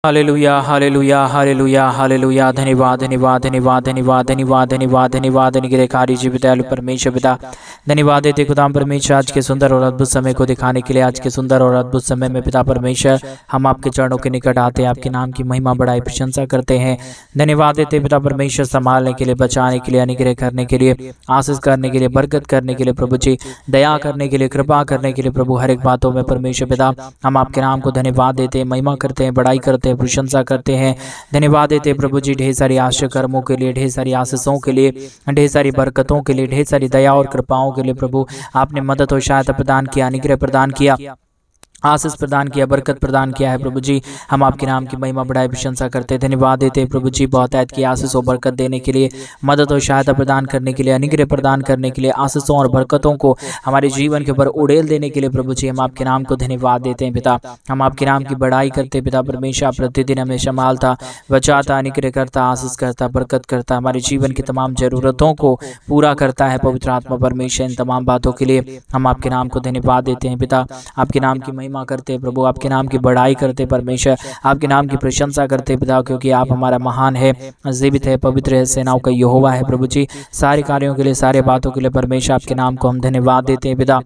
Hallelujah hallelujah hallelujah hallelujah. धन्यवाद धन्यवाद धन्यवाद धन्यवाद धन्यवाद धन्यवाद धन्यवाद निग्रहकारी जीवित दयालु परमेश्वर पिता, धन्यवाद देते खुदा परमेश्वर आज के सुंदर और अद्भुत समय को दिखाने के लिए। आज के सुंदर और अद्भुत समय में पिता परमेश्वर हम आपके चरणों के निकट आते हैं, आपके नाम की महिमा बढ़ाई प्रशंसा करते हैं। धन्यवाद देते पिता परमेश्वर संभालने के लिए, बचाने के लिए, अनुग्रह करने के लिए, आशीष करने के लिए, बरकत करने के लिए प्रभु जी, दया करने के लिए, कृपा करने के लिए प्रभु, हर एक बातों में परमेश्वर पिता हम आपके नाम को धन्यवाद देते हैं, महिमा करते हैं, बड़ाई करते हैं, प्रशंसा करते हैं। धन्यवाद देते हैं प्रभु जी ढेर सारी आशीष कर्मों के लिए, ढेर सारी आशीषों के लिए, ढेर सारी बरकतों के लिए, ढेर सारी दया और कृपाओं के लिए प्रभु। आपने मदद और सहायता प्रदान किया, अनुग्रह प्रदान किया, आशीष प्रदान किया, बरकत प्रदान किया है प्रभु जी। हम आपके नाम की महिमा बढ़ाई प्रशंसा करते हैं। धन्यवाद देते हैं प्रभु जी बहुतायत की आशीष और बरकत देने के लिए, मदद और सहायता प्रदान करने के लिए, अनुग्रह प्रदान करने के लिए, आशीषों और बरकतों को हमारे जीवन के ऊपर उड़ेल देने के लिए प्रभु जी हम आपके नाम को धन्यवाद देते हैं पिता। हम आपके नाम की बढ़ाई करते हैं पिता परमेश्वर। प्रतिदिन हमें संभालता, बचाता, अनुग्रह करता, आशीष करता, बरकत करता, हमारे जीवन की तमाम जरूरतों को पूरा करता है पवित्र आत्मा परमेश्वर। इन तमाम बातों के लिए हम आपके नाम को धन्यवाद देते हैं पिता। आपके नाम की महिमा करते हैं प्रभु, आपके नाम की बढ़ाई करते परमेश्वर, आपके नाम की प्रशंसा करते पिता, क्योंकि आप हमारा महान है, जीवित है, पवित्र है, सेनाओं का यहोवा है प्रभु जी। सारे कार्यों के लिए, सारे बातों के लिए परमेश्वर आपके नाम को हम धन्यवाद देते हैं पिता।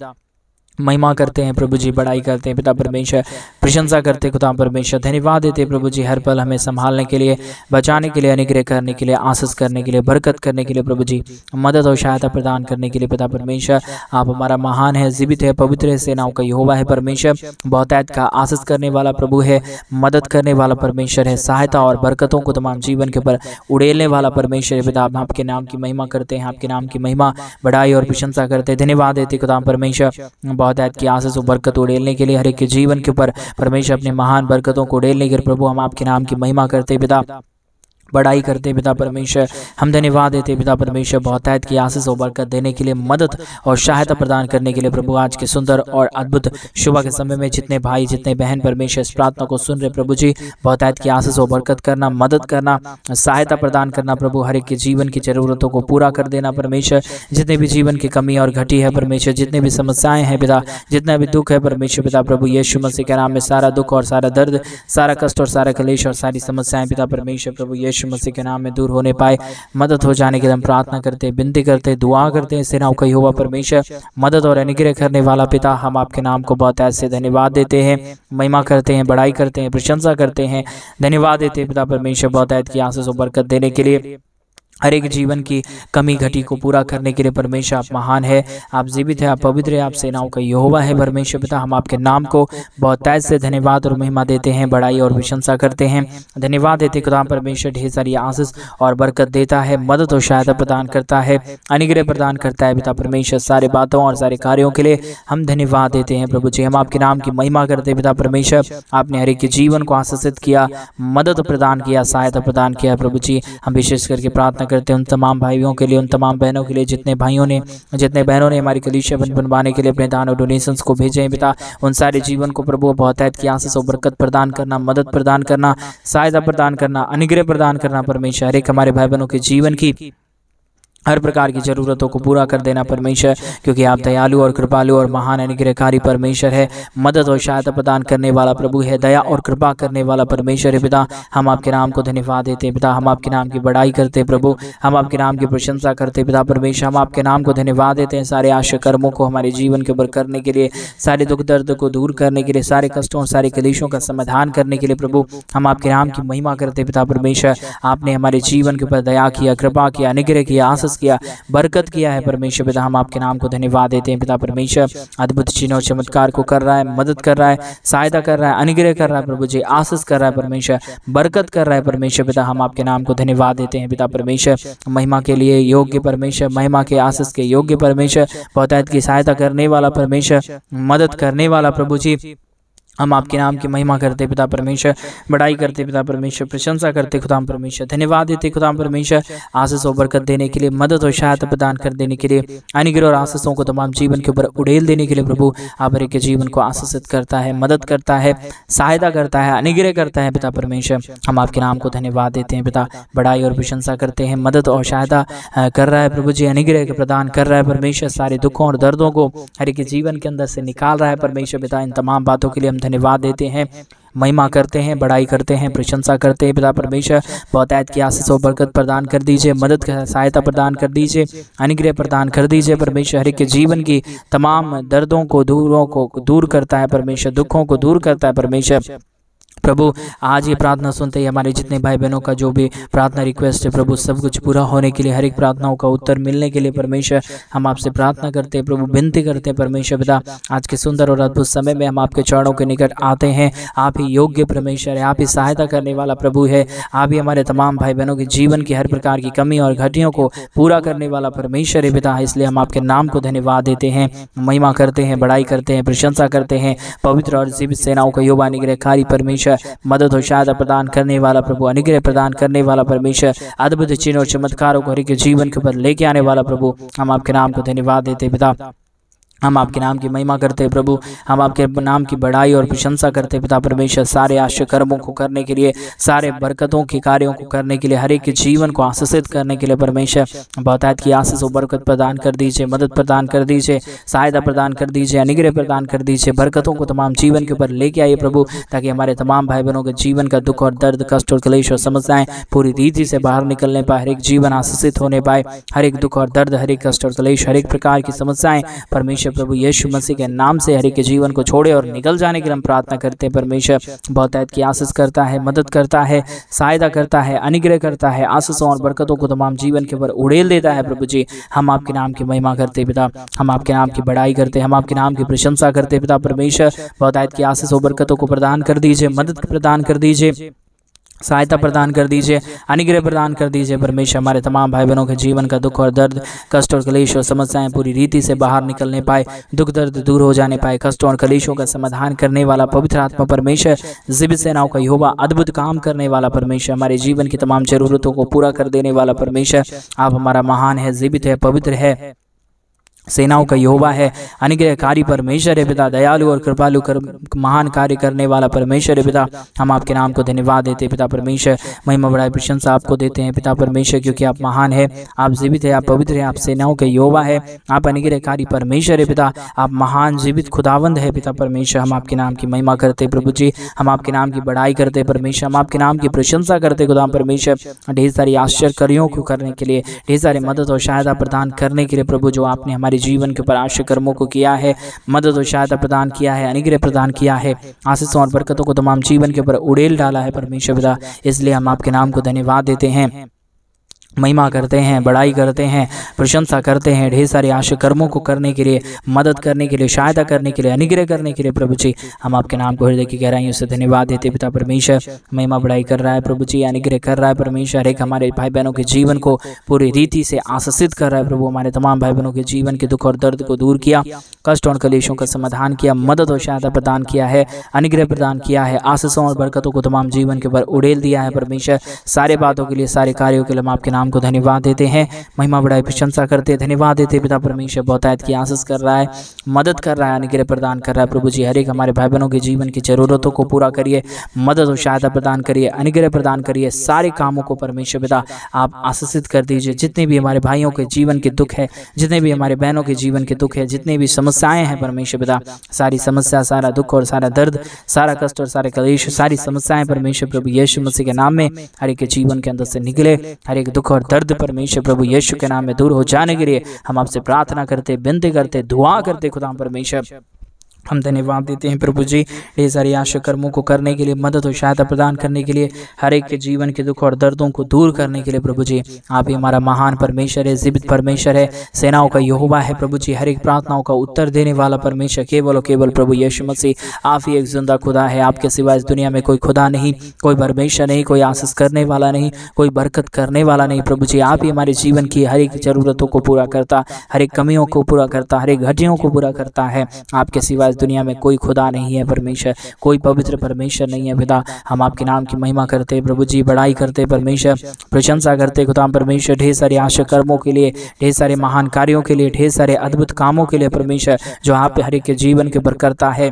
महिमा करते हैं प्रभु जी, बड़ाई करते हैं पिता परमेश्वर, प्रशंसा करते हैं खुदा परमेश्वर। धन्यवाद देते हैं प्रभु जी हर पल हमें संभालने के लिए, बचाने के लिए, अनुग्रह करने के लिए, आशीष करने के लिए, बरकत करने के लिए प्रभु जी, मदद और सहायता प्रदान करने के लिए पिता परमेश्वर। आप हमारा महान है, जीवित है, पवित्र है, सेनाओं का यहोवा है परमेश्वर। बहुतायत का आशीष करने वाला प्रभु है, मदद करने वाला परमेश्वर है, सहायता और बरकतों को तमाम जीवन के ऊपर उड़ेलने वाला परमेश्वर है पिता। हम आपके नाम की महिमा करते हैं, आपके नाम की महिमा, बढ़ाई और प्रशंसा करते हैं। धन्यवाद देते खुदा परमेश्वर बहुतायत की आशीष और बरकत उड़ेलने के लिए, हर एक के जीवन के ऊपर परमेश्वर अपने महान बरकतों को उड़ेलने के लिए प्रभु हम आपके नाम की महिमा करते पिता, बड़ाई करते पिता परमेश्वर। हम धन्यवाद देते पिता परमेश्वर बहुतायत की आशीष और बरकत देने के लिए, मदद और सहायता प्रदान करने के लिए प्रभु। आज के सुंदर और अद्भुत सुबह के समय में जितने भाई, जितने बहन परमेश्वर इस प्रार्थना को सुन रहे प्रभु जी, बहुतायत की आशीष और बरकत करना, मदद करना, सहायता प्रदान करना प्रभु, हर एक के जीवन की जरूरतों को पूरा कर देना परमेश्वर। जितने भी जीवन की कमी और घटी है परमेश्वर, जितने भी समस्याएं हैं पिता, जितना भी दुख है परमेश्वर पिता प्रभु, यीशु मसीह के नाम में सारा दुख और सारा दर्द, सारा कष्ट और सारा कलेश और सारी समस्याएं पिता परमेश्वर प्रभु यीशु मसीह के नाम में दूर होने पाए, मदद हो जाने के लिए हम प्रार्थना करते हैं, विनती करते हैं, दुआ करते हैं। सेनाओं का यहोवा परमेश्वर, मदद और अनुग्रह करने वाला पिता, हम आपके नाम को बहुत ऐसे धन्यवाद देते हैं, महिमा करते हैं, बड़ाई करते हैं, प्रशंसा करते हैं। धन्यवाद देते हैं पिता परमेश्वर बहुतायत की आशीष और बरकत देने के लिए, हर एक जीवन की कमी घटी को पूरा करने के लिए परमेश्वर आप महान है, आप जीवित है, आप पवित्र है, आप सेनाओं का यहोवा है परमेश्वर पिता। हम आपके नाम को बहुत तय से धन्यवाद और महिमा देते हैं, बड़ाई और प्रशंसा करते हैं। धन्यवाद देते खुदा परमेश्वर ढेर सारी आशीष और बरकत देता है, मदद और सहायता प्रदान करता है, अनुग्रह प्रदान करता है पिता परमेश्वर। सारे बातों और सारे कार्यों के लिए हम धन्यवाद देते हैं प्रभु जी। हम आपके नाम की महिमा करते हैं पिता परमेश्वर। आपने हर एक के जीवन को आशीषित किया, मदद प्रदान किया, सहायता प्रदान किया प्रभु जी। हम विशेष करके प्रार्थना करते हैं उन तमाम भाइयों के लिए, उन तमाम बहनों के लिए, जितने भाइयों ने, जितने बहनों ने हमारी कलीसिया बनवाने के लिए अपने दान और डोनेशंस को भेजे हैं पिता। उन सारे जीवन को प्रभु बहुतायत की आशीष और बरकत प्रदान करना, मदद प्रदान करना, सहायता प्रदान करना, अनुग्रह प्रदान करना परमेश्वर। हर एक हमारे भाई बहनों के जीवन की हर प्रकार की जरूरतों को पूरा कर देना परमेश्वर, क्योंकि आप दयालु और कृपालु और महान अनुग्रहकारी परमेश्वर है, मदद और सहायता प्रदान करने वाला प्रभु है, दया और कृपा करने वाला परमेश्वर है पिता। हम आपके नाम को धन्यवाद देते हैं पिता, हम आपके नाम की बड़ाई करते हैं प्रभु, हम आपके नाम की प्रशंसा करते हैं पिता परमेश्वर। हम आपके नाम को धन्यवाद देते हैं सारे आशा कर्मों को हमारे जीवन के ऊपर करने के लिए, सारे दुख दर्द को दूर करने के लिए, सारे कष्टों और सारे कलेशों का समाधान करने के लिए प्रभु। हम आपके नाम की महिमा करते हैं पिता परमेश्वर। आपने हमारे जीवन के ऊपर दया किया, कृपा किया, अनुग्रह किया, आशीष किया, बरकत किया है परमेश्वर पिता। हम आपके नाम को धन्यवाद देते हैं पिता परमेश्वर। अद्भुत चिन्ह और चमत्कार को कर रहा है, मदद कर रहा है, सहायता कर रहा है, अनुग्रह कर रहा है प्रभु जी, आशीष कर रहा है परमेश्वर, बरकत कर रहा है परमेश्वर पिता। हम आपके नाम को धन्यवाद देते हैं पिता परमेश्वर। महिमा के लिए योग्य परमेश्वर, महिमा के आशीष के योग्य परमेश्वर, बहुतायत की सहायता करने वाला परमेश्वर, मदद करने वाला प्रभु जी। हम आपके नाम की महिमा करते पिता परमेश्वर, बड़ाई करते पिता परमेश्वर, प्रशंसा करते खुदा परमेश्वर। धन्यवाद देते खुदा परमेश्वर आशीष और बरकत देने के लिए, मदद और सहायता प्रदान कर देने के लिए, अनुग्रह और आशीषों को तमाम जीवन के ऊपर उड़ेल देने के लिए प्रभु। आप हर एक के जीवन को आशीषित करता है, मदद करता है, सहायता करता है, अनुग्रह करता है पिता परमेश्वर। हम आपके नाम को धन्यवाद देते हैं पिता, बड़ाई और प्रशंसा करते हैं। मदद और सहायता कर रहा है प्रभु जी, अनुग्रह प्रदान कर रहा है परमेश्वर। सारे दुखों और दर्दों को हर एक के जीवन के अंदर से निकाल रहा है परमेश्वर पिता। इन तमाम बातों के लिए हम धन्यवाद देते हैं, महिमा करते हैं, बड़ाई करते हैं, प्रशंसा करते हैं। पिता परमेश्वर बहुतायत की आशीष और बरकत प्रदान कर दीजिए, मदद सहायता प्रदान कर दीजिए, अनुग्रह प्रदान कर दीजिए। परमेश्वर हर एक के जीवन की तमाम दर्दों को दूर करता है परमेश्वर, दुखों को दूर करता है परमेश्वर। प्रभु आज ये प्रार्थना सुनते ही हमारे जितने भाई बहनों का जो भी प्रार्थना रिक्वेस्ट है प्रभु, सब कुछ पूरा होने के लिए, हर एक प्रार्थनाओं का उत्तर मिलने के लिए परमेश्वर हम आपसे प्रार्थना करते हैं प्रभु, विनती करते हैं परमेश्वर पिता। आज के सुंदर और अद्भुत समय में हम आपके चरणों के निकट आते हैं। आप ही योग्य परमेश्वर है, आप ही सहायता करने वाला प्रभु है, आप ही हमारे तमाम भाई बहनों के जीवन की हर प्रकार की कमी और घटियों को पूरा करने वाला परमेश्वर है पिता। इसलिए हम आपके नाम को धन्यवाद देते हैं, महिमा करते हैं, बड़ाई करते हैं, प्रशंसा करते हैं। पवित्र और जीवित सेनाओं का युवा अनुग्रहकारी परमेश्वर, मदद और सहायता प्रदान करने वाला प्रभु, अनुग्रह प्रदान करने वाला परमेश्वर, अद्भुत चिन्ह और चमत्कारों को हर एक जीवन के ऊपर लेके आने वाला प्रभु, हम आपके नाम को धन्यवाद देते पिता। हम आपके नाम की महिमा करते हैं प्रभु, हम आपके नाम की बड़ाई और प्रशंसा करते हैं पिता परमेश्वर। सारे आश्चर्य कर्मों को करने के लिए, सारे बरकतों के कार्यों को करने के लिए, हर एक के जीवन को आशीषित करने के लिए परमेश्वर बहुतायत की आशीष और बरकत प्रदान कर दीजिए, मदद प्रदान कर दीजिए, सहायता प्रदान कर दीजिए, अनुग्रह प्रदान कर दीजिए। बरकतों को तमाम जीवन के ऊपर लेके आइए प्रभु, ताकि हमारे तमाम भाई बहनों के जीवन का दुख और दर्द, कष्ट और क्लेश और समस्याएं पूरी रीति से बाहर निकलने पाए, हर एक जीवन आशीषित होने पाए। हर एक दुख और दर्द, हर एक कष्ट और क्लेश, हर एक प्रकार की समस्याएं परमेश्वर प्रभु यीशु मसीह के नाम से हर एक के जीवन को छोड़े और निकल जाने के लिए हम प्रार्थना करते हैं। परमेश्वर बहुतायत की आशीष करता है, मदद करता है, सहायता करता है, अनुग्रह करता है, आशीषों और बरकतों को तमाम जीवन के ऊपर उड़ेल देता है प्रभु जी। हम आपके नाम की महिमा करते पिता, हम आपके नाम की बड़ाई करते, हम आपके नाम की प्रशंसा करते पिता परमेश्वर। बहुतायत की आशीष और बरकतों को प्रदान कर दीजिए, मदद प्रदान कर दीजिए, सहायता प्रदान कर दीजिए, अनुग्रह प्रदान कर दीजिए परमेश्वर। हमारे तमाम भाई बहनों के जीवन का दुख और दर्द, कष्ट और क्लेश और समस्याएं पूरी रीति से बाहर निकलने पाए, दुख दर्द दूर हो जाने पाए, कष्टों और क्लेशों का समाधान करने वाला पवित्र आत्मा परमेश्वर, जीवित सेनाओं का यहोवा, अद्भुत काम करने वाला परमेश्वर, हमारे जीवन की तमाम जरूरतों को पूरा कर देने वाला परमेश्वर। आप हमारा महान है, जीवित है, पवित्र है, सेनाओं का यहोवा है, अनुग्रहकारी परमेश्वर है पिता, दयालु और कृपालु महान कार्य करने वाला परमेश्वर है पिता। हम आपके नाम को धन्यवाद देते हैं पिता परमेश्वर, महिमा बड़ाई प्रशंसा आपको देते हैं पिता परमेश्वर, क्योंकि आप महान है, आप जीवित है, आप पवित्र है, आप सेनाओं के यहोवा है, आप अनुग्रहकारी परमेश्वर है पिता, आप महान जीवित खुदावंद है पिता परमेश्वर। हम आपके नाम की महिमा करते प्रभु जी, हम आपके नाम की बड़ाई करते परमेश्वर, हम आपके नाम की प्रशंसा करते खुदा परमेश्वर। ढेर सारी आश्चर्य कार्यों को करने के लिए, ढेर सारी मदद और सहायता प्रदान करने के लिए प्रभु, जो आपने हमारे जीवन के ऊपर आश्चर्य कर्मों को किया है, मदद और सहायता प्रदान किया है, अनुग्रह प्रदान किया है, आशीषों और बरकतों को तमाम जीवन के ऊपर उड़ेल डाला है परमेश्वर पिता। इसलिए हम आपके नाम को धन्यवाद देते हैं, महिमा करते हैं, बड़ाई करते हैं, प्रशंसा करते हैं। ढेर सारे आश्चर्य कर्मों को करने के लिए, मदद करने के लिए, सहायता करने के लिए, अनुग्रह करने के लिए प्रभु जी, हम आपके नाम को हृदय की गहराइयों से धन्यवाद देते पिता परमेश्वर। महिमा बड़ाई कर रहा है प्रभु जी, अनुग्रह कर रहा है परमेश्वर, एक हमारे भाई बहनों के जीवन को पूरी रीति से आशीषित कर रहा है प्रभु। हमारे तमाम भाई बहनों के जीवन के दुख और दर्द को दूर किया, कष्ट और क्लेशों का समाधान किया, मदद और सहायता प्रदान किया है, अनुग्रह प्रदान किया है, आशीषों और बरकतों को तमाम जीवन के ऊपर उड़ेल दिया है परमेश्वर। सारे बातों के लिए, सारे कार्यों के लिए हम आपके नाम को धन्यवाद देते हैं, महिमा बड़ाई प्रशंसा करते, धन्यवाद देते पिता परमेश्वर। बहुतायत की आशीष कर रहा है, मदद कर रहा है, अनुग्रह प्रदान कर रहा है प्रभु जी। हर एक हमारे भाई बहनों के जीवन की जरूरतों को पूरा करिए, मदद और सहायता प्रदान करिए, अनुग्रह प्रदान करिए, सारे कामों को परमेश्वर पिता आप आशीषित कर दीजिए। जितने भी हमारे भाइयों के जीवन के दुख है, जितने भी हमारे बहनों के जीवन के दुख है, जितने भी समस्याएं हैं परमेश्वर पिता, सारी समस्या, सारा दुख और सारा दर्द, सारा कष्ट और सारे क्लेश, सारी समस्याएं परमेश्वर प्रभु यीशु मसीह के नाम में हर एक के जीवन के अंदर से निकले। हर एक दुख और दर्द परमेश्वर प्रभु यीशु के नाम में दूर हो जाने के लिए हम आपसे प्रार्थना करते, विनती करते, दुआ करते खुदा परमेश्वर। हम धन्यवाद देते हैं प्रभु जी, ढेर सारी आश्चर्य कर्मों को करने के लिए, मदद और सहायता प्रदान करने के लिए, हर एक के जीवन के दुख और दर्दों को दूर करने के लिए प्रभु जी। आप ही हमारा महान परमेश्वर है, जीवित परमेश्वर है, सेनाओं का यहोवा है प्रभु जी। हर एक प्रार्थनाओं का उत्तर देने वाला परमेश्वर केवल और केवल प्रभु यीशु मसीह आप ही एक जिंदा खुदा है। आपके सिवा इस दुनिया में कोई खुदा नहीं, कोई परमेश्वर नहीं, कोई आशीष करने वाला नहीं, कोई बरकत करने वाला नहीं प्रभु जी। आप ही हमारे जीवन की हर एक जरूरतों को पूरा करता, हर एक कमियों को पूरा करता, हर एक घटियों को पूरा करता है। आपके सिवा इस दुनिया में कोई खुदा नहीं है परमेश्वर, कोई पवित्र परमेश्वर नहीं है पिता। हम आपके नाम की महिमा करते प्रभु जी, बड़ाई करते परमेश्वर, प्रशंसा करते खुदा परमेश्वर। ढेर सारे आश्चर्य कर्मों के लिए, ढेर सारे महान कार्यों के लिए, ढेर सारे अद्भुत कामों के लिए परमेश्वर, जो आप हर एक के जीवन के ऊपर करता है।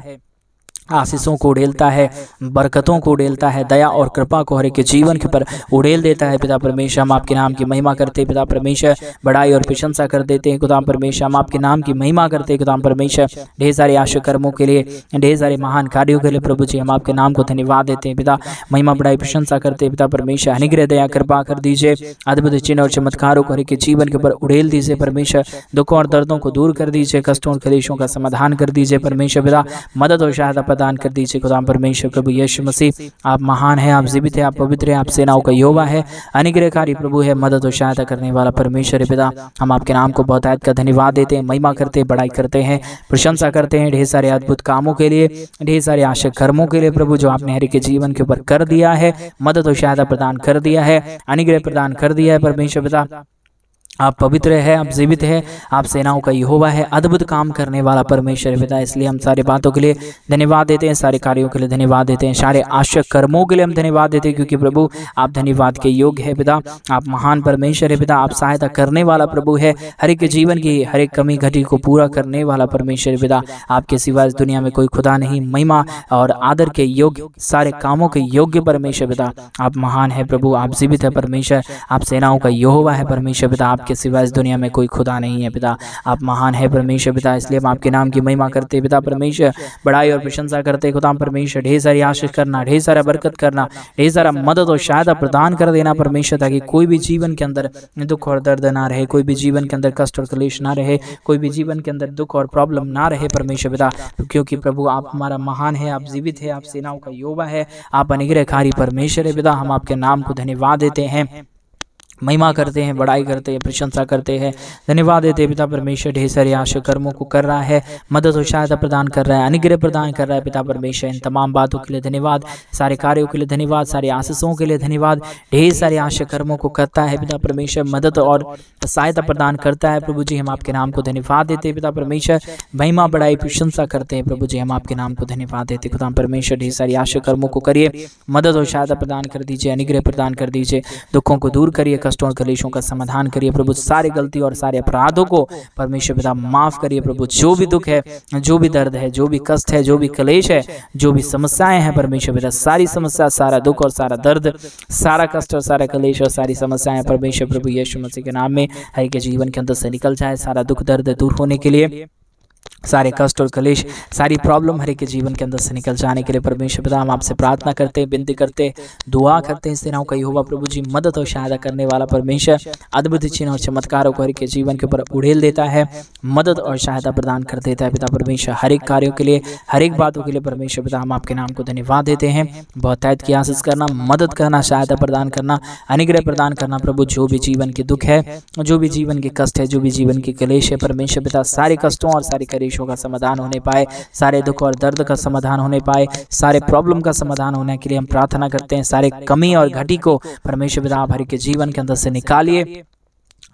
आशीषों को उड़ेलता है, बरकतों को उड़ेलता है, दया और कृपा को हर एक के जीवन के ऊपर उड़ेल देता है। पिता परमेश्वर, हम आपके नाम की महिमा करते हैं। पिता परमेश्वर, बड़ाई और प्रशंसा कर देते हैं। खुदा परमेश्वर, हम आपके नाम की महिमा करते हैं। खुदा परमेश्वर, ढेर सारे आश्चर्य कर्मों के लिए, ढेर सारे महान कार्यों के लिए प्रभु जी हम आपके नाम को धन्यवाद देते हैं। पिता महिमा, बड़ाई, प्रशंसा करते हैं। पिता परमेश्वर, अनुग्रह, दया, कृपा कर दीजिए। अद्भुत चिन्ह और चमत्कारों को हर एक के जीवन के ऊपर उड़ेल दीजिए। परमेश्वर, दुखों और दर्दों को दूर कर दीजिए, कष्टों और क्लेशों का समाधान कर दीजिए। परमेश्वर पिता, मदद और सहायता प्रदान कर दीजिए। खुदा परमेश्वर, प्रभु यीशु मसीह, आप महान है, आप जीवित है, आप पवित्र है, आप सेनाओं का यहोवा है, अनुग्रहकारी प्रभु है, मदद और सहायता करने वाला परमेश्वर है। पिता, हम आपके नाम को बहुतायत का धन्यवाद देते हैं, महिमा करते हैं, बड़ाई करते हैं, प्रशंसा करते हैं ढेर सारे अद्भुत कामों के लिए, ढेर सारे आश्चर्य कर्मों के लिए प्रभु, जो आपने हर एक के जीवन के ऊपर कर दिया है, मदद और सहायता प्रदान कर दिया है, अनुग्रह प्रदान कर दिया है। परमेश्वर पिता, आप पवित्र है, आप जीवित है, आप सेनाओं का यहोवा है, अद्भुत काम करने वाला परमेश्वर है। पिता, इसलिए हम सारे बातों के लिए धन्यवाद देते हैं, सारे कार्यों के लिए धन्यवाद देते हैं, सारे आश्चर्य कर्मों के लिए हम धन्यवाद देते हैं, क्योंकि प्रभु आप धन्यवाद के योग्य है। पिता, आप महान परमेश्वर है। पिता, आप सहायता करने वाला प्रभु है, हर एक जीवन की हर एक कमी घटी को पूरा करने वाला परमेश्वर है। पिता, आपके सिवा इस दुनिया में कोई खुदा नहीं। महिमा और आदर के योग्य, सारे कामों के योग्य परमेश्वर पिता, आप महान है प्रभु, आप जीवित है परमेश्वर, आप सेनाओं का यहोवा है परमेश्वर पिता, के सिवा इस दुनिया में कोई खुदा नहीं है। पिता, आप महान है परमेश्वर पिता, इसलिए हम आपके नाम की महिमा करते हैं। पिता परमेश्वर, बड़ाई और प्रशंसा करते हैं। खुदा परमेश्वर, ढेर सारी आशीष करना, ढेर सारा बरकत करना, ढेर सारा मदद और सहायता प्रदान कर देना परमेश्वर, ताकि कोई भी जीवन के अंदर दुख और दर्द ना रहे, कोई भी जीवन के अंदर कष्ट और क्लेश ना रहे, कोई भी जीवन के अंदर दुख और प्रॉब्लम ना रहे परमेश्वर पिता, क्योंकि प्रभु आप हमारा महान है, आप जीवित है, आप सेनाओं का यहोवा है, आप अनुग्रहकारी परमेश्वर है। पिता, हम आपके नाम को धन्यवाद देते हैं, महिमा करते हैं, बड़ाई करते हैं, प्रशंसा करते हैं, धन्यवाद देते हैं। पिता परमेश्वर, ढेर सारे आश्चर्य कर्मों को कर रहा है, मदद और सहायता प्रदान कर रहा है, अनुग्रह प्रदान कर रहा है। पिता परमेश्वर, इन तमाम बातों के लिए धन्यवाद, सारे कार्यों के लिए धन्यवाद, सारे आशीषों के लिए धन्यवाद, ढेर सारे आश्चर्य कर्मों को करता है। पिता परमेश्वर, मदद और सहायता प्रदान करता है। प्रभु जी, हम आपके नाम को धन्यवाद देते हैं। पिता परमेश्वर, महिमा, बड़ाई, प्रशंसा करते हैं। प्रभु जी, हम आपके नाम को धन्यवाद देते हैं। खुदा परमेश्वर, ढेर सारे आश्चर्य कर्मों को करिए, मदद और सहायता प्रदान कर दीजिए, अनुग्रह प्रदान कर दीजिए, दुखों को दूर करिए, कष्टों और क्लेशों का समाधान करिए। प्रभु, सारी गलती और सारे अपराधों को परमेश्वर पिता माफ करिए। प्रभु, जो भी दुख है, जो भी दर्द है, जो भी कष्ट है, जो भी क्लेश है, जो भी समस्याएं हैं परमेश्वर पिता, सारी समस्या, सारा दुख और सारा दर्द, सारा कष्ट और सारा क्लेश और सारी समस्याएं परमेश्वर प्रभु यीशु मसीह के नाम में हर एक जीवन के अंदर से निकल जाए। सारा दुख दर्द दूर होने के लिए, सारे कष्ट और क्लेश, सारी प्रॉब्लम हर एक के जीवन के अंदर से निकल जाने के लिए परमेश्वर पिता हम आपसे प्रार्थना करते हैं, विनती करते हैं, दुआ करते हैं। सेनाओं का यहोवा प्रभु जी, मदद और सहायता करने वाला परमेश्वर, अद्भुत चिन्ह और चमत्कारों को हर एक के जीवन के ऊपर उड़ेल देता है, मदद और सहायता प्रदान कर देता है। पिता परमेश्वर, हर एक कार्यों के लिए, हर एक बातों के लिए परमेश्वर पिता हम आपके नाम को धन्यवाद देते हैं। बहुतायत की आशीष करना, मदद करना, सहायता प्रदान करना, अनुग्रह प्रदान करना। प्रभु, जो भी जीवन के दुख है, जो भी जीवन के कष्ट है, जो भी जीवन के क्लेश है परमेश्वर पिता, सारे कष्टों और सारे क्लेशों का समाधान होने पाए, सारे दुख और दर्द का समाधान होने पाए, सारे प्रॉब्लम का समाधान होने के लिए हम प्रार्थना करते हैं। सारे कमी और घटी को परमेश्वर पिता आप हर एक के जीवन के अंदर से निकालिए,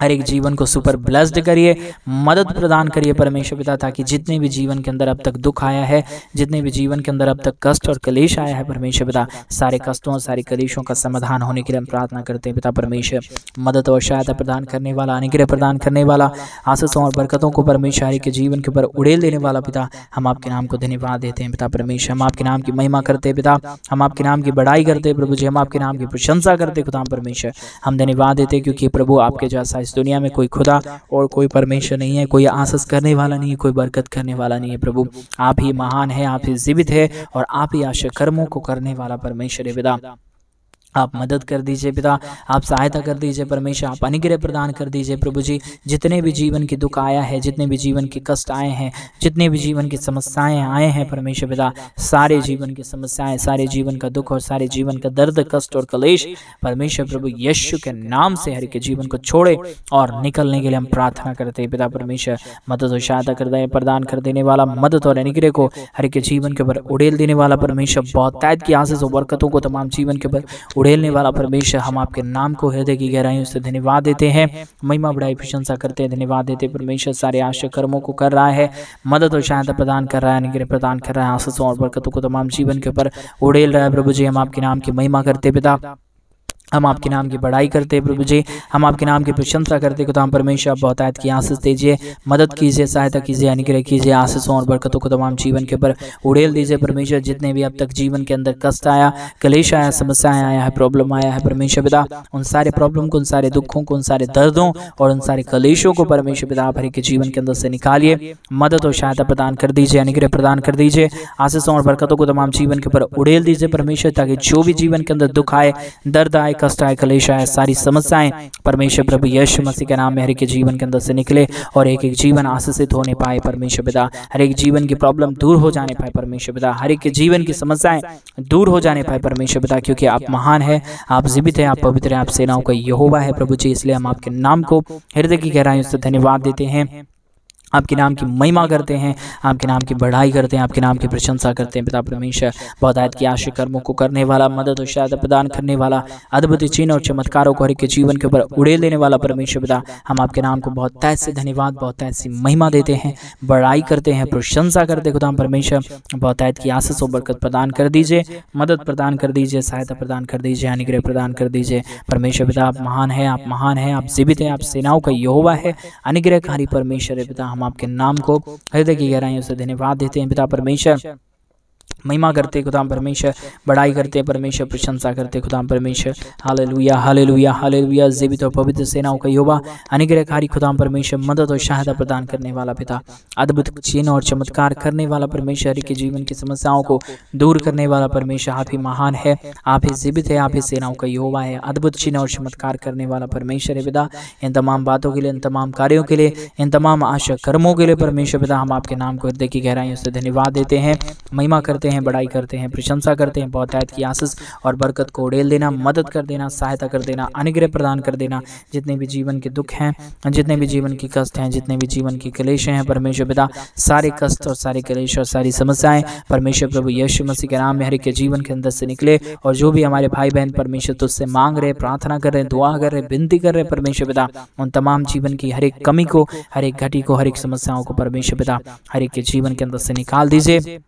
हर एक जीवन को सुपर ब्लेस्ड करिए, मदद प्रदान करिए परमेश्वर पिता, ताकि जितने भी जीवन के अंदर अब तक दुख आया है, जितने भी जीवन के अंदर अब तक कष्ट और क्लेश आया है परमेश्वर पिता, सारे कष्टों और सारे क्लेशों का समाधान होने के लिए हम प्रार्थना करते हैं। पिता परमेश्वर, मदद और सहायता प्रदान करने वाला, अनुग्रह प्रदान करने वाला, आशीषों और बरकतों को परमेश्वर हर एक के जीवन के ऊपर उड़ेल देने वाला पिता, हम आपके नाम को धन्यवाद देते हैं। पिता परमेश्वर, हम आपके नाम की महिमा करते हैं। पिता, हम आपके नाम की बड़ाई करते हैं। प्रभु जी, हम आपके नाम की प्रशंसा करते हैं। खुदा परमेश्वर, हम धन्यवाद देते हैं, क्योंकि प्रभु आपके जैसा इस दुनिया में कोई खुदा और कोई परमेश्वर नहीं है, कोई आशीष करने वाला नहीं है, कोई बरकत करने वाला नहीं है। प्रभु, आप ही महान है, आप ही जीवित है, और आप ही आश्चर्य कर्मों को करने वाला परमेश्वर है। पिता, आप मदद कर दीजिए। पिता, आप सहायता कर दीजिए परमेश्वर, आप अनुग्रह प्रदान कर दीजिए। प्रभु जी, जितने भी जीवन की दुख आया है, जितने भी जीवन के कष्ट आए हैं, जितने भी जीवन की समस्याएं आए हैं परमेश्वर पिता, सारे जीवन की समस्याएं, सारे जीवन का दुख और सारे जीवन का दर्द, कष्ट और क्लेश परमेश्वर प्रभु यीशु के नाम से हर एक के जीवन को छोड़े और निकलने के लिए हम प्रार्थना करते हैं। पिता परमेश्वर, मदद और सहायता प्रदान कर देने वाला, मदद और अनुग्रह को हर एक के जीवन के ऊपर उड़ेल देने वाला परमेश्वर, बहुतायत की आशीष और बरकतों को तमाम जीवन के ऊपर उड़ेलने वाला परमेश्वर, हम आपके नाम को हृदय की गहराइयों से धन्यवाद देते हैं, महिमा बड़ाई प्रशंसा करते हैं, धन्यवाद देते हैं। परमेश्वर सारे आश्चर्य कर्मों को कर रहा है, मदद और सहायता प्रदान कर रहा है, अनुग्रह प्रदान कर रहा है, आशीषों और बरकतों को तमाम जीवन के ऊपर उड़ेल रहा है। प्रभु जी, हम आपके नाम की महिमा करते पिता, हम आपके नाम की बड़ाई करते हैं प्रभु जी, हम आपके नाम की प्रशंसा करते हैं। खुदाम परमेश्वर आप बहुतायत की आशीष दीजिए, मदद कीजिए, सहायता कीजिए, अनुग्रह कीजिए, आशीषों और बरकतों को तमाम जीवन के ऊपर उड़ेल दीजिए परमेश्वर। जितने भी अब तक जीवन के अंदर कष्ट आया, कलेश आया, समस्याएं आया है, प्रॉब्लम आया है परमेश्वर पिता, उन सारे प्रॉब्लम को, उन सारे दुखों को, उन सारे दर्दों और उन सारे कलेशों को परमेश्वर पिता आप हर एक के जीवन के अंदर से निकालिए, मदद और सहायता प्रदान कर दीजिए, अनुग्रह प्रदान कर दीजिए, आशीषों और बरकतों को तमाम जीवन के ऊपर उड़ेल दीजिए परमेश्वर। ताकि जो भी जीवन के अंदर दुख आए, दर्द आए, कष्ट आए, कलेश आए, सारी समस्याएं परमेश्वर प्रभु यीशु मसीह के नाम में हर एक के जीवन के अंदर से निकले और एक एक जीवन आशीषित होने पाए परमेश्वर पिता। हर एक जीवन की प्रॉब्लम दूर हो जाने पाए परमेश्वर पिता, हर एक के जीवन की समस्याएं दूर हो जाने पाए परमेश्वर पिता। क्योंकि आप महान है, आप जीवित है, आप पवित्र है, आप सेनाओं का यहोवा है प्रभु जी। इसलिए हम आपके नाम को हृदय की गहराइयों से धन्यवाद देते हैं, आपके नाम की महिमा करते हैं, आपके नाम की बढ़ाई करते हैं, आपके नाम की प्रशंसा करते हैं पिता परमेश्वर। बहुतायत की आशीष कर्मों को करने वाला, मदद और सहायता प्रदान करने वाला, अद्भुत चिन्ह और चमत्कारों को हर एक के जीवन के ऊपर उड़ेल देने वाला परमेश्वर पिता, हम आपके नाम को बहुत तय से धन्यवाद, बहुत तय से महिमा देते हैं, बढ़ाई करते हैं, प्रशंसा करते हैं खुदा परमेश्वर। बहुतायत की आशीष और बरकत प्रदान कर दीजिए, मदद प्रदान कर दीजिए, सहायता प्रदान कर दीजिए, अनुग्रह प्रदान कर दीजिए परमेश्वर पिता। आप महान है, आप महान है, आप जीवित है, आप सेनाओं का यहोवा है, अनुग्रहकारी परमेश्वर है पिता। हम आपके नाम को हृदय की गहराइयों से धन्यवाद देते हैं पिता परमेश्वर, महिमा करते खुदाम परमेश्वर, बड़ाई करते परमेश्वर, प्रशंसा करते खुदाम परमेश्वर। Hallelujah hallelujah hallelujah. जीवित और पवित्र सेनाओं का यहोवा, अनुग्रहकारी खुदाम परमेश्वर, मदद और सहायता प्रदान करने वाला पिता, अद्भुत चिन्ह और चमत्कार करने वाला परमेश्वर, के जीवन की समस्याओं को दूर करने वाला परमेश्वर। आप ही महान है, आप ही जीवित है, आप ही सेनाओं का यहोवा है, अद्भुत चिन्ह और चमत्कार करने वाला परमेश्वर है पिता। इन तमाम बातों के लिए, इन तमाम कार्यों के लिए, इन तमाम आशा कर्मों के लिए परमेश्वर पिता हम आपके नाम को हृदय की गहराइयों से धन्यवाद देते हैं, महिमा करते हैं, बड़ाई करते हैं, प्रशंसा करते हैं। बहुतायत की आशीष और बरकत को उड़ेल देना, मदद कर देना, सहायता कर देना, अनुग्रह प्रदान कर देना। जितने भी जीवन के दुख हैं, जितने भी जीवन की कष्ट हैं, जितने भी जीवन की कलेश हैं परमेश्वर पिता, सारे कष्ट और सारे कलेश और सारी समस्याएं परमेश्वर प्रभु यीशु मसीह के नाम में हर एक के जीवन के अंदर से निकले। और जो भी हमारे भाई बहन परमेश्वर तुझसे मांग रहे, प्रार्थना कर रहे, दुआ कर रहे, विनती कर रहे परमेश्वर पिता, उन तमाम जीवन की हर एक कमी को, हर एक घटी को, हर एक समस्याओं को परमेश्वर पिता हर एक के जीवन के अंदर से निकाल दीजिए,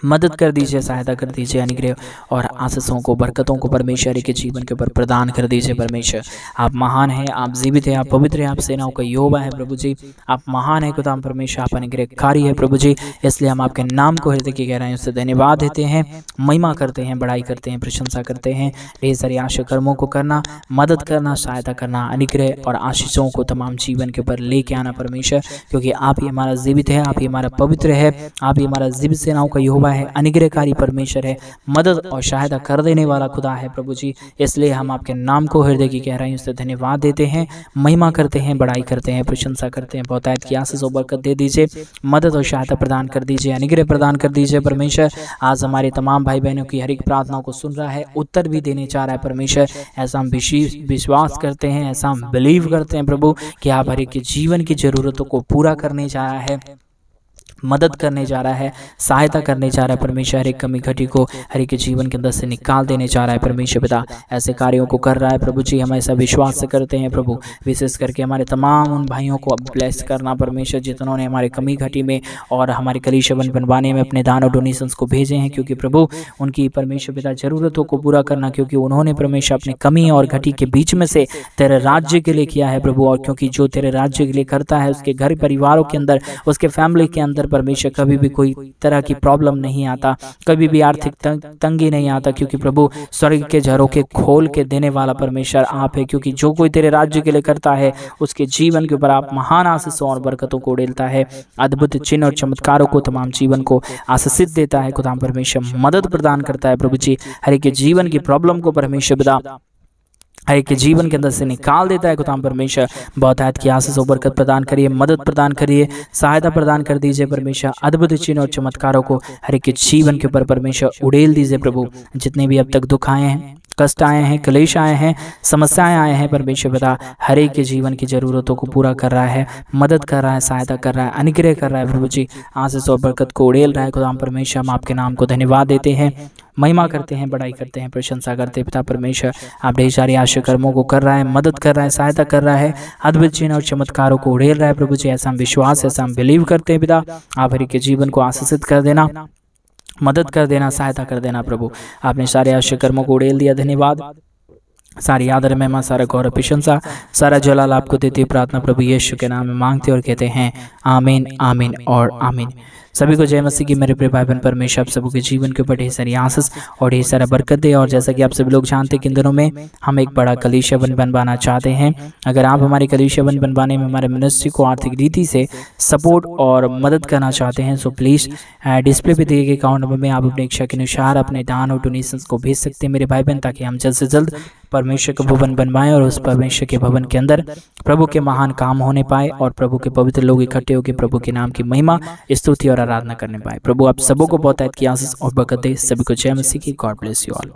मदद कर दीजिए, सहायता कर दीजिए, अनुग्रह और आशीषों को, बरकतों को परमेश्वर के जीवन के ऊपर प्रदान कर दीजिए परमेश्वर। आप महान हैं, आप जीवित हैं, आप पवित्र हैं, आप सेनाओं का यहोवा है प्रभु जी। आप महान है खुदा परमेश्वर, आप अनुग्रहकारी है प्रभु जी। इसलिए हम आपके नाम को हृदय की गहराइयों से धन्यवाद देते हैं, महिमा करते हैं, बड़ाई करते हैं, प्रशंसा करते हैं। ढेर सारी आशा कर्मों को करना, मदद करना, सहायता करना, अनुग्रह और आशीषों को तमाम जीवन के ऊपर लेके आना परमेश्वर। क्योंकि आप ही हमारा जीवित है, आप ही हमारा पवित्र है, आप ही हमारा जीवित सेनाओं का यहोवा है, अनुग्रहकारी परमेश्वर है, मदद और सहायता कर देने वाला खुदा है प्रभु जी। इसलिए हम आपके नाम को हृदय की गहराइयों से धन्यवाद देते हैं, महिमा करते हैं, बड़ाई करते हैं, प्रशंसा करते हैं। बहुतायत की आशीष और बरकत दे दीजिए, मदद और सहायता प्रदान कर दीजिए, अनुग्रह प्रदान कर दीजिए परमेश्वर। आज हमारे तमाम भाई बहनों की हर एक प्रार्थनाओं को सुन रहा है, उत्तर भी देने चाह रहा है परमेश्वर। ऐसा हम विश्वास करते हैं, ऐसा हम बिलीव करते हैं प्रभु कि आप हर एक के जीवन की जरूरतों को पूरा करने जा रहा है, मदद करने जा रहा है, सहायता करने जा रहा है परमेश्वर। हर एक कमी घटी को हर एक के जीवन के अंदर से निकाल देने जा रहा है परमेश्वर पिता। ऐसे कार्यों को कर रहा है प्रभु जी, हम ऐसा विश्वास से करते हैं प्रभु। विशेष करके हमारे तमाम उन भाइयों को ब्लेस करना परमेश्वर, जिन्होंने हमारे कमी घटी में और हमारे कलीसिया बनवाने में अपने दान और डोनेशंस को भेजे हैं। क्योंकि प्रभु उनकी परमेश्वर पिता जरूरतों को पूरा करना, क्योंकि उन्होंने परमेश्वर अपने कमी और घटी के बीच में से तेरे राज्य के लिए किया है प्रभु। और क्योंकि जो तेरे राज्य के लिए करता है, उसके घर परिवारों के अंदर, उसके फैमिली के अंदर परमेश्वर कभी भी कोई तरह की प्रॉब्लम नहीं आता, कभी भी आर्थिक तंगी नहीं आता। क्योंकि प्रभु स्वर्ग के झरोखे खोल के देने वाला परमेश्वर आप है। क्योंकि जो कोई तेरे राज्य के लिए करता है, उसके जीवन के ऊपर आप महान आशीषों और बरकतों को उड़ेलता है, अद्भुत चिन्ह और चमत्कारों को तमाम जीवन को आशीषित देता है खुदा परमेश्वर। मदद प्रदान करता है प्रभु जी, हर एक के जीवन की प्रॉब्लम को परमेश्वर पिता हर एक के जीवन के अंदर से निकाल देता है खुदा परमेश्वर। बहुतायत की आशीष और बरकत प्रदान करिए, मदद प्रदान करिए, सहायता प्रदान कर दीजिए परमेश्वर। अद्भुत चिन्ह और चमत्कारों को हर एक के जीवन के ऊपर परमेश्वर उड़ेल दीजिए प्रभु। जितने भी अब तक दुख आए हैं, कष्ट आए हैं, क्लेश आए हैं, समस्याएं आए हैं परमेश्वर पिता हर एक के जीवन की जरूरतों को पूरा कर रहा है, मदद कर रहा है, सहायता कर रहा है, अनुग्रह कर रहा है प्रभु जी। आशीष और बरकत को उड़ेल रहा है खुदा परमेश्वर। हम आपके नाम को धन्यवाद देते हैं, महिमा करते हैं, बड़ाई करते हैं, प्रशंसा करते हैं पिता परमेश्वर। आप ढेर सारी आशा कर्मों को कर रहा है, मदद कर रहा है, सहायता कर रहा है, अद्भुत चिन्ह और चमत्कारों को उड़ेल रहा है प्रभु जी। ऐसा हम विश्वास, ऐसा हम बिलीव करते हैं पिता। आप हर एक के जीवन को आशीषित कर देना, मदद कर देना, सहायता कर देना प्रभु। आपने सारे आशा कर्मों को उड़ेल दिया, धन्यवाद। सारी आदर महिमा, सारा गौरव प्रशंसा, सारा जलाल आपको देते प्रार्थना प्रभु यीशु के नाम में मांगते और कहते हैं आमीन, आमीन और आमीन। सभी को जय मसीह की मेरे प्रिय भाई बहन। परमेश्वर आप सबके जीवन के ऊपर ढेर सारी आशीष और ढेर सारा बरकत दे। और जैसा कि आप सभी लोग जानते हैं कि इन दिनों में हम एक बड़ा कलीसिया बनवाना चाहते हैं। अगर आप हमारी कलीसिया बनवाने में हमारे मिनिस्ट्री को आर्थिक रीति से सपोर्ट और मदद करना चाहते हैं सो प्लीज़ डिस्प्ले पे दिए गए अकाउंट नंबर में आप अपनी इच्छा के अनुसार अपने दान और डोनेशंस को भेज सकते हैं मेरे भाई बहन, ताकि हम जल्द से जल्द परमेश्वर का भवन बनवाएं और उस परमेश्वर के भवन के अंदर प्रभु के महान काम होने पाए और प्रभु के पवित्र लोग इकट्ठे होकर प्रभु के नाम की महिमा, स्तुति और आराधना करने पाए। प्रभु आप सबों को बहुत की आशीष और बरकत दे। सभी को जय मसीह की। God bless you all.